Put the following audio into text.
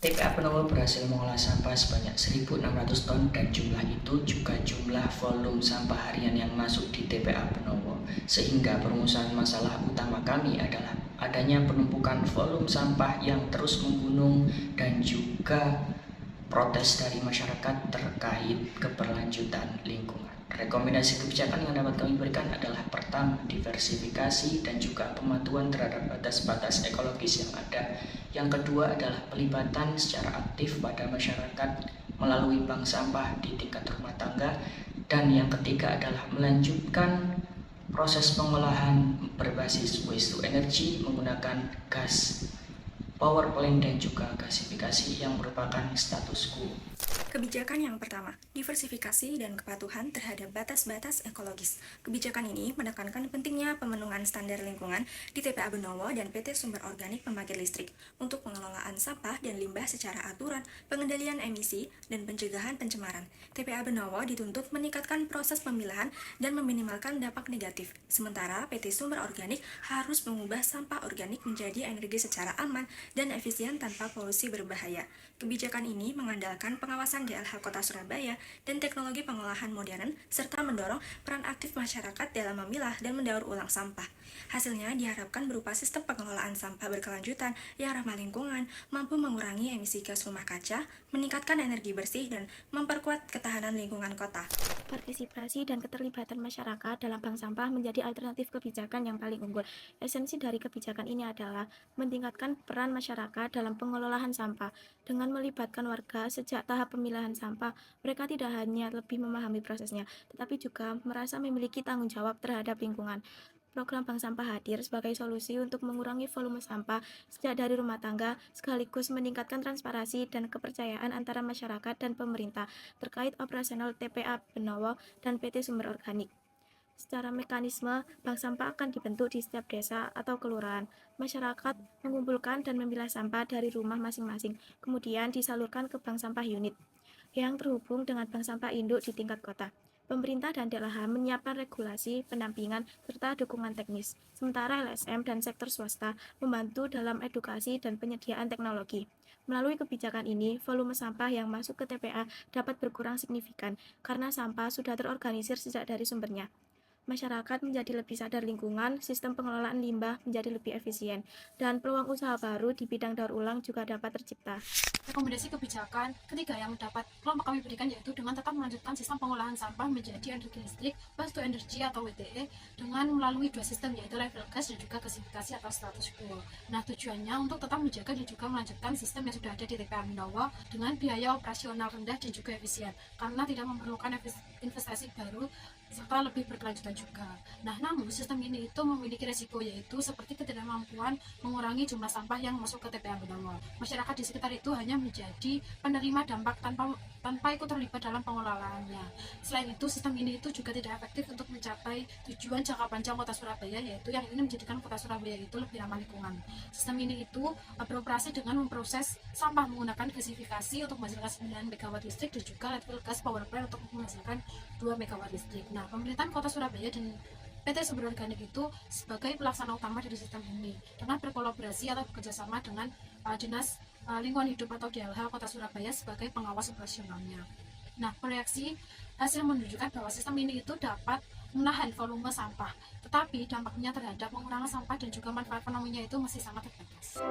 TPA Benowo berhasil mengolah sampah sebanyak 1.600 ton dan jumlah itu juga jumlah volume sampah harian yang masuk di TPA Benowo. Sehingga permasalahan masalah utama kami adalah adanya penumpukan volume sampah yang terus menggunung dan juga protes dari masyarakat terkait keberlanjutan lingkungan. Rekomendasi kebijakan yang dapat kami berikan adalah pertama, diversifikasi dan juga pemantauan terhadap batas-batas ekologis yang ada. Yang kedua adalah pelibatan secara aktif pada masyarakat melalui bank sampah di tingkat rumah tangga. Dan yang ketiga adalah melanjutkan proses pengolahan berbasis waste to energy menggunakan gas power plant dan juga gasifikasi yang merupakan status quo. Kebijakan yang pertama, diversifikasi dan kepatuhan terhadap batas-batas ekologis. Kebijakan ini menekankan pentingnya pemenuhan standar lingkungan di TPA Benowo dan PT Sumber Organik Pembangkit Listrik untuk pengelolaan sampah dan limbah secara aturan, pengendalian emisi, dan pencegahan pencemaran. TPA Benowo dituntut meningkatkan proses pemilahan dan meminimalkan dampak negatif. Sementara PT Sumber Organik harus mengubah sampah organik menjadi energi secara aman dan efisien tanpa polusi berbahaya. Kebijakan ini mengandalkan pengawasan DLH Kota Surabaya dan teknologi pengolahan modern, serta mendorong peran aktif masyarakat dalam memilah dan mendaur ulang sampah. Hasilnya diharapkan berupa sistem pengelolaan sampah berkelanjutan yang ramah lingkungan, mampu mengurangi emisi gas rumah kaca, meningkatkan energi bersih, dan memperkuat ketahanan lingkungan kota. Partisipasi dan keterlibatan masyarakat dalam bank sampah menjadi alternatif kebijakan yang paling unggul. Esensi dari kebijakan ini adalah meningkatkan peran masyarakat dalam pengelolaan sampah. Dengan melibatkan warga sejak tahap pemilahan sampah, mereka tidak hanya lebih memahami prosesnya, tetapi juga merasa memiliki tanggung jawab terhadap lingkungan. Program bank sampah hadir sebagai solusi untuk mengurangi volume sampah sejak dari rumah tangga, sekaligus meningkatkan transparansi dan kepercayaan antara masyarakat dan pemerintah terkait operasional TPA Benowo dan PT Sumber Organik. Secara mekanisme, bank sampah akan dibentuk di setiap desa atau kelurahan. Masyarakat mengumpulkan dan memilah sampah dari rumah masing-masing, kemudian disalurkan ke bank sampah unit yang terhubung dengan bank sampah induk di tingkat kota. Pemerintah dan DLH menyiapkan regulasi, pendampingan, serta dukungan teknis, sementara LSM dan sektor swasta membantu dalam edukasi dan penyediaan teknologi. Melalui kebijakan ini, volume sampah yang masuk ke TPA dapat berkurang signifikan karena sampah sudah terorganisir sejak dari sumbernya. Masyarakat menjadi lebih sadar lingkungan, sistem pengelolaan limbah menjadi lebih efisien, dan peluang usaha baru di bidang daur ulang juga dapat tercipta. Rekomendasi kebijakan ketiga yang dapat kelompok kami berikan yaitu dengan tetap melanjutkan sistem pengolahan sampah menjadi energi listrik, waste to energy atau WTE, dengan melalui dua sistem yaitu level gas dan juga gasifikasi atau status quo. Nah, tujuannya untuk tetap menjaga dan juga melanjutkan sistem yang sudah ada di TPA Benowo dengan biaya operasional rendah dan juga efisien, karena tidak memerlukan investasi baru serta lebih berkelanjutan juga. Nah, namun sistem ini itu memiliki resiko, yaitu seperti ketidakmampuan mengurangi jumlah sampah yang masuk ke TPA Benowo. Masyarakat di sekitar itu hanya menjadi penerima dampak tanpa ikut terlibat dalam pengelolaannya. Selain itu, sistem ini itu juga tidak efektif untuk mencapai tujuan jangka panjang Kota Surabaya, yaitu yang ingin menjadikan Kota Surabaya itu lebih ramah lingkungan. Sistem ini itu beroperasi dengan memproses sampah menggunakan gasifikasi untuk menghasilkan 9 MW listrik dan juga level gas power plant untuk menghasilkan 2 MW listrik. Nah, pemerintahan Kota Surabaya dan PT Sumber Organik itu sebagai pelaksana utama dari sistem ini dengan berkolaborasi atau bekerjasama dengan Dinas Lingkungan Hidup atau DLH Kota Surabaya sebagai pengawas operasionalnya. Nah, proyeksi hasil menunjukkan bahwa sistem ini itu dapat menahan volume sampah, tetapi dampaknya terhadap pengurangan sampah dan juga manfaat ekonominya itu masih sangat terbatas.